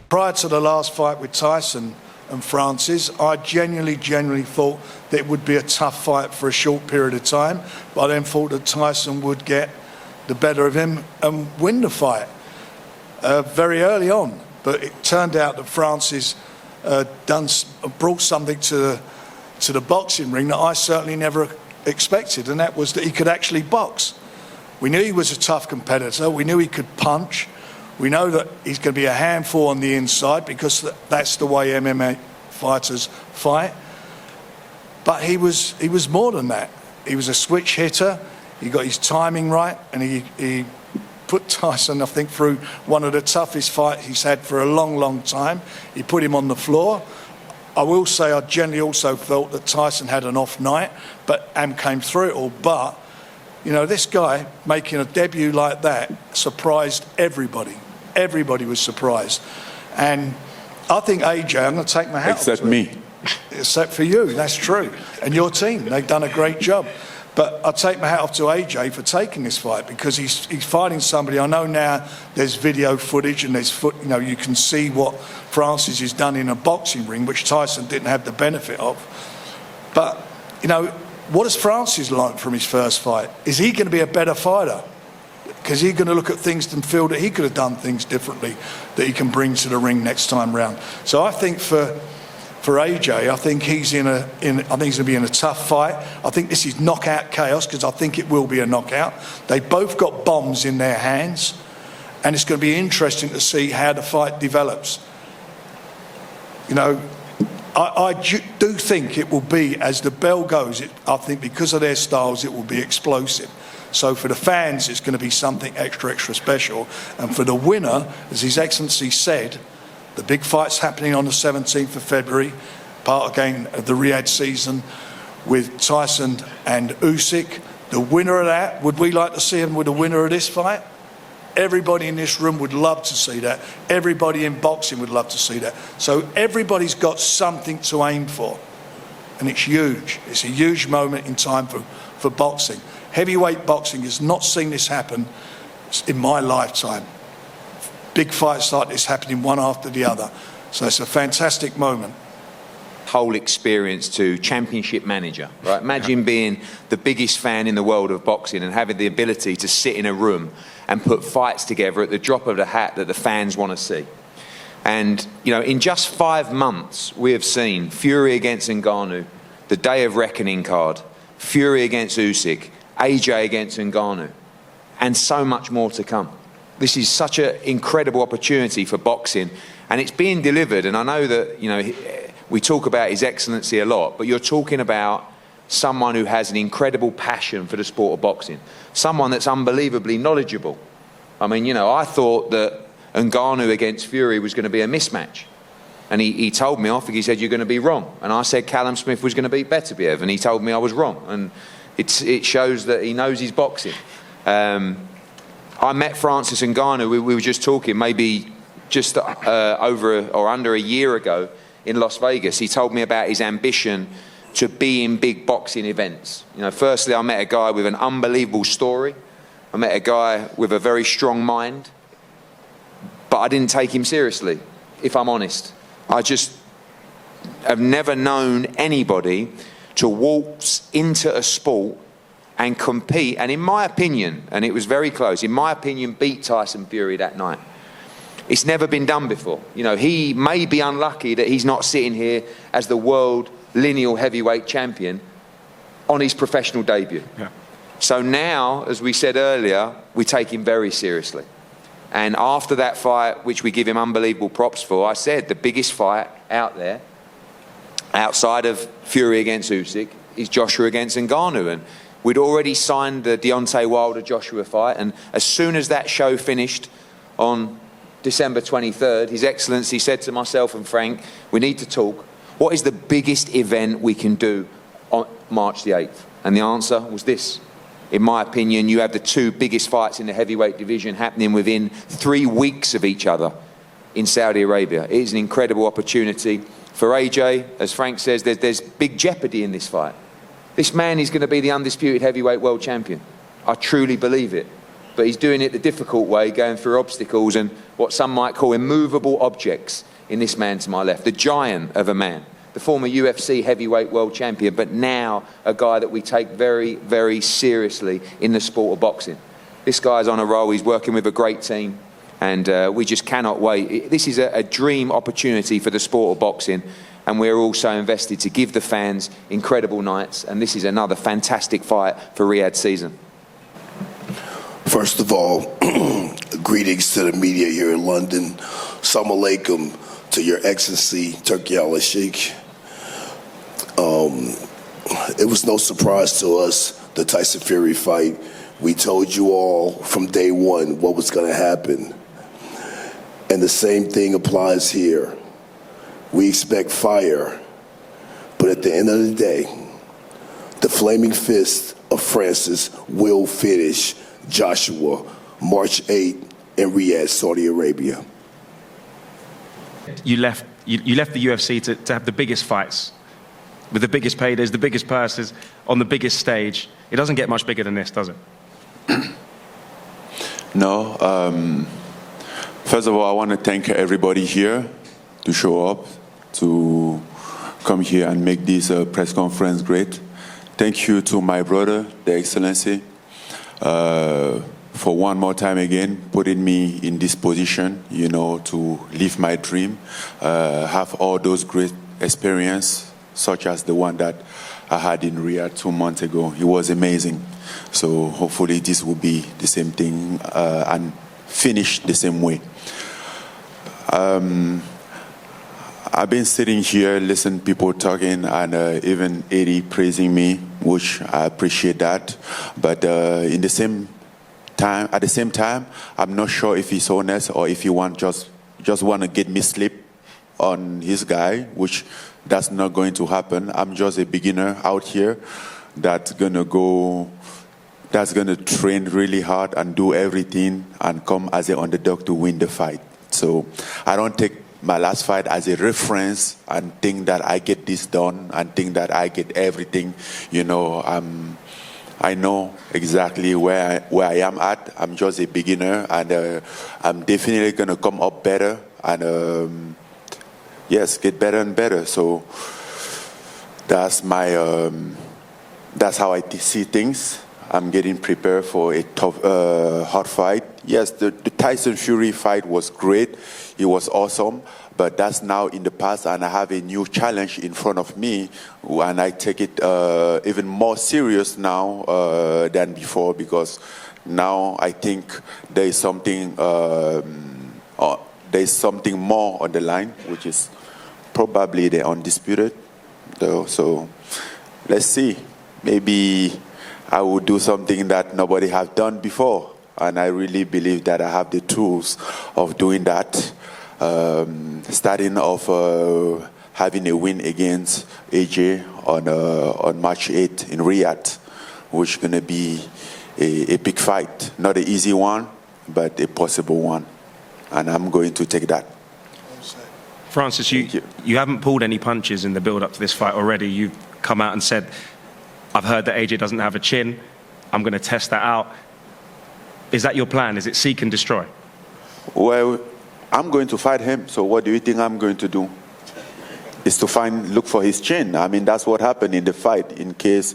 Prior to the last fight with Tyson and Francis, I genuinely thought that it would be a tough fight for a short period of time, but I then thought that Tyson would get the better of him and win the fight very early on. But it turned out that Francis brought something to the boxing ring that I certainly never expected, and that was that he could actually box. We knew he was a tough competitor. We knew he could punch. We know that he's going to be a handful on the inside because that's the way MMA fighters fight. But he was more than that. He was a switch hitter. He got his timing right, and he put Tyson, I think, through one of the toughest fights he's had for a long time. He put him on the floor. I will say I generally also felt that Tyson had an off night, but came through it all. But, you know, this guy making a debut like that surprised everybody. Everybody was surprised. And I think AJ, I'm going to take my hat off to him. Except me. Except for you, that's true. And your team, they've done a great job. But I take my hat off to AJ for taking this fight, because he's fighting somebody. I know now there's video footage and you can see what Francis has done in a boxing ring, which Tyson didn't have the benefit of. But, you know, what has Francis learned from his first fight? Is he going to be a better fighter? Because he's going to look at things and feel that he could have done things differently that he can bring to the ring next time round. So I think for AJ, I think he's I think he's going to be in a tough fight. I think this is knockout chaos, because I think it will be a knockout. They both got bombs in their hands, and it's going to be interesting to see how the fight develops. You know, I do think it will be, as the bell goes, I think because of their styles, it will be explosive. So for the fans, it's going to be something extra special. And for the winner, as His Excellency said, the big fight's happening on the 17th of February, part again of the Riyadh season with Tyson and Usyk. The winner of that, would we like to see him with the winner of this fight? Everybody in this room would love to see that. Everybody in boxing would love to see that. So everybody's got something to aim for. And it's huge. It's a huge moment in time for boxing. Heavyweight boxing has not seen this happen in my lifetime. Big fights like this happening one after the other. So it's a fantastic moment. Whole experience to championship manager, right? Imagine being the biggest fan in the world of boxing and having the ability to sit in a room and put fights together at the drop of the hat that the fans want to see. And, you know, in just 5 months, we have seen Fury against Ngannou, the Day of Reckoning card, Fury against Usyk, AJ against Ngannou, and so much more to come. This is such an incredible opportunity for boxing, and it's being delivered. And I know that, you know, we talk about His Excellency a lot, but you're talking about someone who has an incredible passion for the sport of boxing, someone that's unbelievably knowledgeable. I mean, you know, I thought that Ngannou against Fury was going to be a mismatch. And he told me off, he said, you're going to be wrong. And I said Callum Smith was going to beat Beterbiev, and he told me I was wrong. And it shows that he knows his boxing. I met Francis Ngannou, we were just talking, maybe just over or under a year ago in Las Vegas. He told me about his ambition to be in big boxing events. You know, firstly, I met a guy with an unbelievable story. I met a guy with a very strong mind, but I didn't take him seriously, if I'm honest. I just have never known anybody to waltz into a sport and compete, and in my opinion, and it was very close, in my opinion, beat Tyson Fury that night. It's never been done before. You know, he may be unlucky that he's not sitting here as the world lineal heavyweight champion on his professional debut. Yeah. So now, as we said earlier, we take him very seriously. And after that fight, which we give him unbelievable props for, I said the biggest fight out there, outside of Fury against Usyk, is Joshua against Ngannou. And we'd already signed the Deontay Wilder-Joshua fight, and as soon as that show finished on December 23rd, His Excellency said to myself and Frank, we need to talk. What is the biggest event we can do on March the 8th? And the answer was this. In my opinion, you have the two biggest fights in the heavyweight division happening within 3 weeks of each other in Saudi Arabia. It is an incredible opportunity. For AJ, as Frank says, there's big jeopardy in this fight. This man is going to be the undisputed heavyweight world champion. I truly believe it. but he's doing it the difficult way, going through obstacles and what some might call immovable objects in this man to my left, the giant of a man, the former UFC heavyweight world champion, but now a guy that we take very, very seriously in the sport of boxing. This guy's on a roll, he's working with a great team, and we just cannot wait. This is a dream opportunity for the sport of boxing, and we're also invested to give the fans incredible nights, and this is another fantastic fight for Riyadh season. First of all, greetings to the media here in London. Assalamu alaikum to Your Excellency, Turki al-Sheikh. It was no surprise to us, the Tyson Fury fight. We told you all from day one what was going to happen. And the same thing applies here. We expect fire, but at the end of the day, the flaming fist of Francis will finish Joshua March 8 in Riyadh, Saudi Arabia. You left the UFC to have the biggest fights, with the biggest paydays, the biggest purses, on the biggest stage. It doesn't get much bigger than this, does it? No. First of all, I want to thank everybody here to show up, to come here and make this press conference great. Thank you to my brother, the Excellency, for one more time again putting me in this position, you know, to live my dream, have all those great experience, such as the one that I had in Riyadh 2 months ago. It was amazing. So hopefully this will be the same thing and finish the same way. I've been sitting here, listening to people talking, and even Eddie praising me, which I appreciate that. But at the same time, I'm not sure if he's honest or if he just want to get me sleep on his guy, which that's not going to happen. I'm just a beginner out here that's gonna train really hard and do everything and come as an underdog to win the fight. So I don't take my last fight as a reference and think that I get this done and think that I get everything. You know, I know exactly where I am at. I'm just a beginner, and I'm definitely gonna come up better and yes, get better and better. So that's how I see things. I'm getting prepared for a tough, hard fight. Yes, the Tyson Fury fight was great. It was awesome, but that's now in the past, and I have a new challenge in front of me, and I take it even more serious now than before, because now I think there is something more on the line, which is probably the undisputed. So let's see. Maybe I will do something that nobody has done before, and I really believe that I have the tools of doing that. Starting off having a win against AJ on March 8 in Riyadh, which is going to be a big fight. Not an easy one, but a possible one. And I'm going to take that. Francis, you haven't pulled any punches in the build-up to this fight already. You've come out and said, I've heard that AJ doesn't have a chin. I'm going to test that out. Is that your plan? Is it seek and destroy? Well, I'm going to fight him, so what do you think I'm going to do? Is to look for his chin. I mean, that's what happened in the fight. In case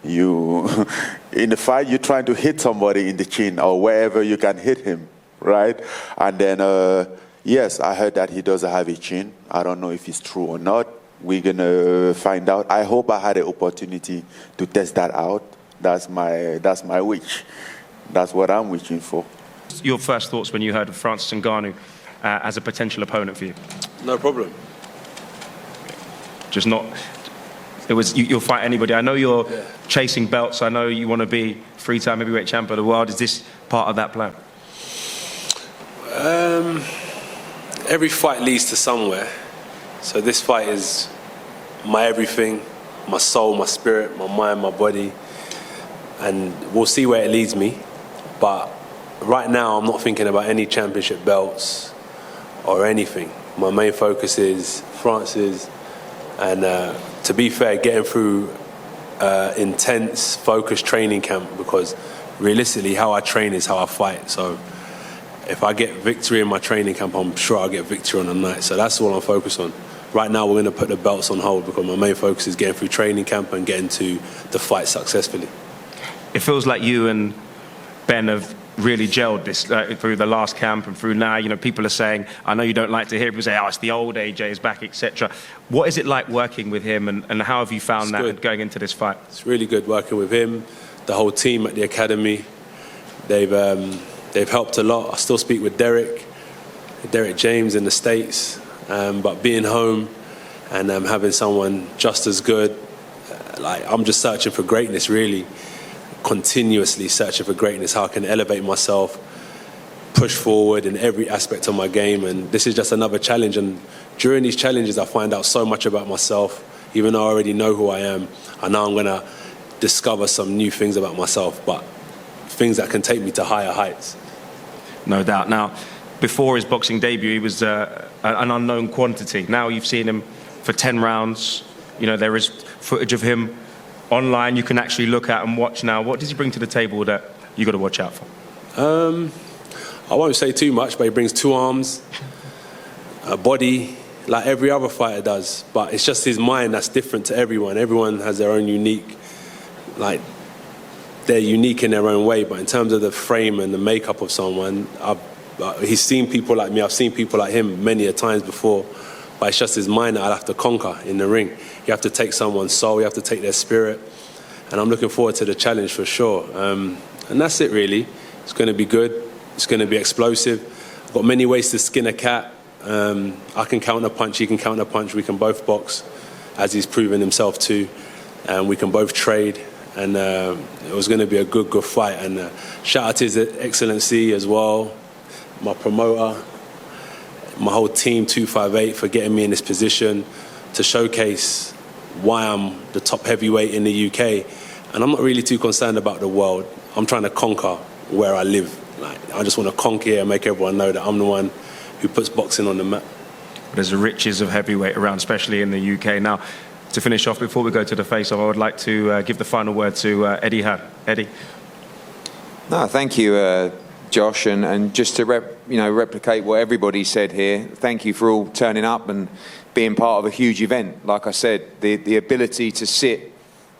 in the fight, you're trying to hit somebody in the chin or wherever you can hit him, right? And then, yes, I heard that he doesn't have a chin. I don't know if it's true or not. We're going to find out. I hope I had an opportunity to test that out. That's my wish. That's what I'm wishing for. Your first thoughts when you heard of Francis Ngannou as a potential opponent for you? No problem. Just not... You'll fight anybody. I know you're chasing belts. I know you want to be three-time heavyweight champion of the world. Is this part of that plan? Every fight leads to somewhere. So this fight is my everything, my soul, my spirit, my mind, my body. And we'll see where it leads me. But right now, I'm not thinking about any championship belts or anything. My main focus is Francis. And to be fair, getting through intense, focused training camp, because realistically, how I train is how I fight. So if I get victory in my training camp, I'm sure I'll get victory on the night. So that's all I'm focused on. Right now, we're going to put the belts on hold because my main focus is getting through training camp and getting to the fight successfully. It feels like you and Ben have really gelled this through the last camp and through now. You know, people are saying, I know you don't like to hear people say, oh, it's the old AJ is back, etc. What is it like working with him, and how have you found that going into this fight? It's really good working with him, the whole team at the academy. They've helped a lot. I still speak with Derek James in the States, but being home and having someone just as good, I'm just searching for greatness, really. Continuously searching for greatness, how I can elevate myself, push forward in every aspect of my game, and this is just another challenge. And during these challenges, I find out so much about myself. Even though I already know who I am, I know I'm going to discover some new things about myself, but things that can take me to higher heights. No doubt. Now, before his boxing debut, he was an unknown quantity. Now you've seen him for 10 rounds. You know, there is footage of him online you can actually look at and watch now. What does he bring to the table that you got to watch out for? I won't say too much, but he brings 2 arms, a body, like every other fighter does. But it's just his mind that's different to everyone. Everyone has their own unique, they're unique in their own way. But in terms of the frame and the makeup of someone, he's seen people like me. I've seen people like him many a times before. But it's just his mind that I'll have to conquer in the ring. You have to take someone's soul, you have to take their spirit. And I'm looking forward to the challenge for sure. And that's it, really. It's going to be good. It's going to be explosive. I've got many ways to skin a cat. I can counter punch, he can counter punch. We can both box, as he's proven himself to. And we can both trade. And it was going to be a good fight. And shout out to His Excellency as well, my promoter, my whole team, 258, for getting me in this position to showcase why I'm the top heavyweight in the UK. And I'm not really too concerned about the world. I'm trying to conquer where I live. I just want to conquer here and make everyone know that I'm the one who puts boxing on the map. There's a riches of heavyweight around, especially in the UK. Now, to finish off, before we go to the face-off, I would like to give the final word to Eddie Hearn. Eddie. No, thank you, Josh, and just to replicate what everybody said here, thank you for all turning up and being part of a huge event. Like I said, the ability to sit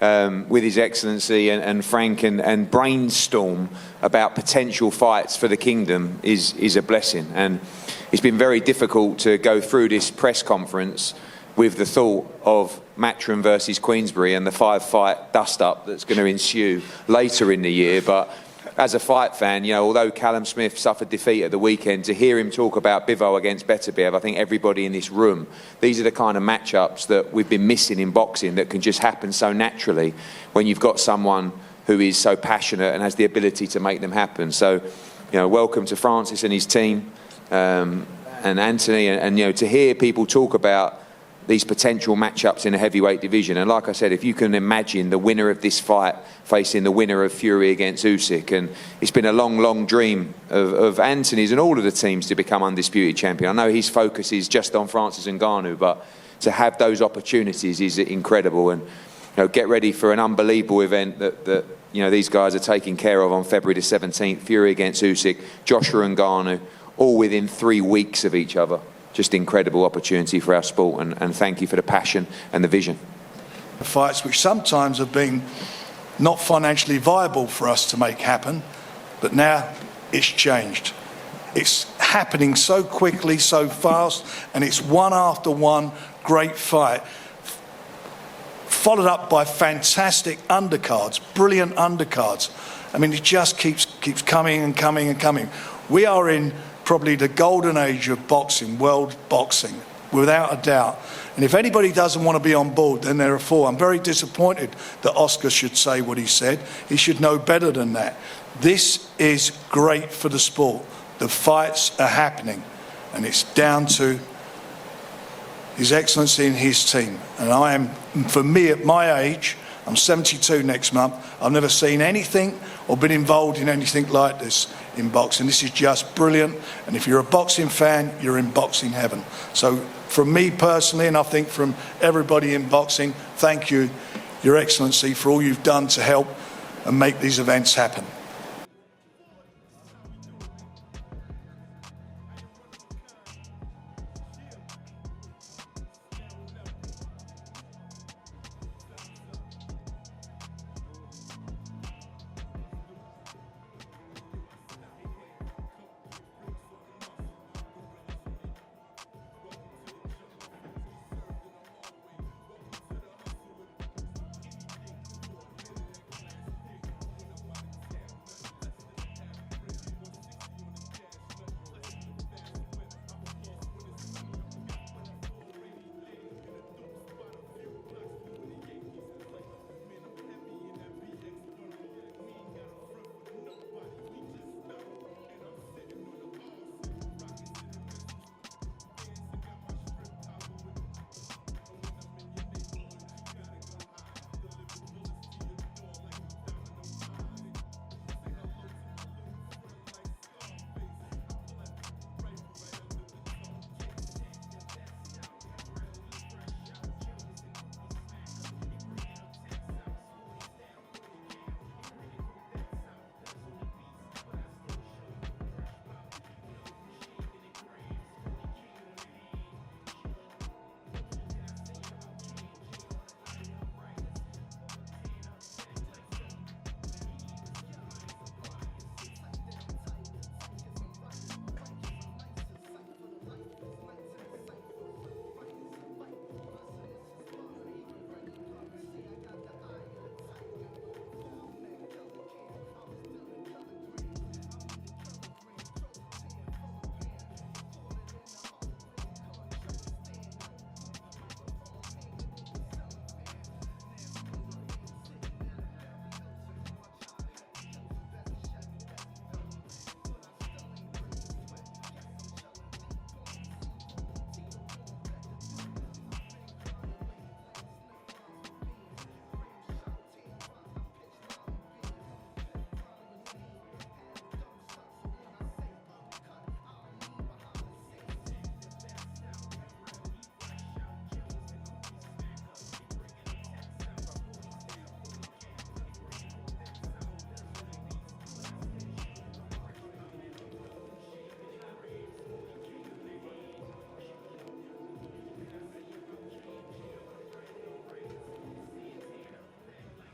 with His Excellency and Frank and brainstorm about potential fights for the kingdom is a blessing. And it's been very difficult to go through this press conference with the thought of Matchroom versus Queensberry and the 5-fight dust-up that's going to ensue later in the year. But as a fight fan, although Callum Smith suffered defeat at the weekend, to hear him talk about Bivol against Beterbiev, I think everybody in this room, these are the kind of matchups that we've been missing in boxing that can just happen so naturally when you've got someone who is so passionate and has the ability to make them happen. So, welcome to Francis and his team, and Anthony, and to hear people talk about these potential matchups in a heavyweight division. And like I said, if you can imagine the winner of this fight facing the winner of Fury against Usyk, and it's been a long dream of Anthony's and all of the teams to become undisputed champion. I know his focus is just on Francis Ngannou, but to have those opportunities is incredible. And get ready for an unbelievable event that these guys are taking care of on February the 17th. Fury against Usyk, Joshua and Ngannou, all within 3 weeks of each other. Just incredible opportunity for our sport, and thank you for the passion and the vision. Fights which sometimes have been not financially viable for us to make happen, but now it's changed. It's happening so quickly, so fast, and it's one after one great fight, followed up by fantastic undercards, brilliant undercards. I mean, it just keeps coming and coming and coming. We are in probably the golden age of boxing, world boxing, without a doubt. And if anybody doesn't want to be on board, then they're a fool. I'm very disappointed that Oscar should say what he said. He should know better than that. This is great for the sport. The fights are happening, and it's down to His Excellency and his team. And for me, at my age, I'm 72 next month, I've never seen anything or been involved in anything like this in boxing. This is just brilliant, and if you're a boxing fan, you're in boxing heaven. So from me personally, and I think from everybody in boxing, thank you, Your Excellency, for all you've done to help and make these events happen.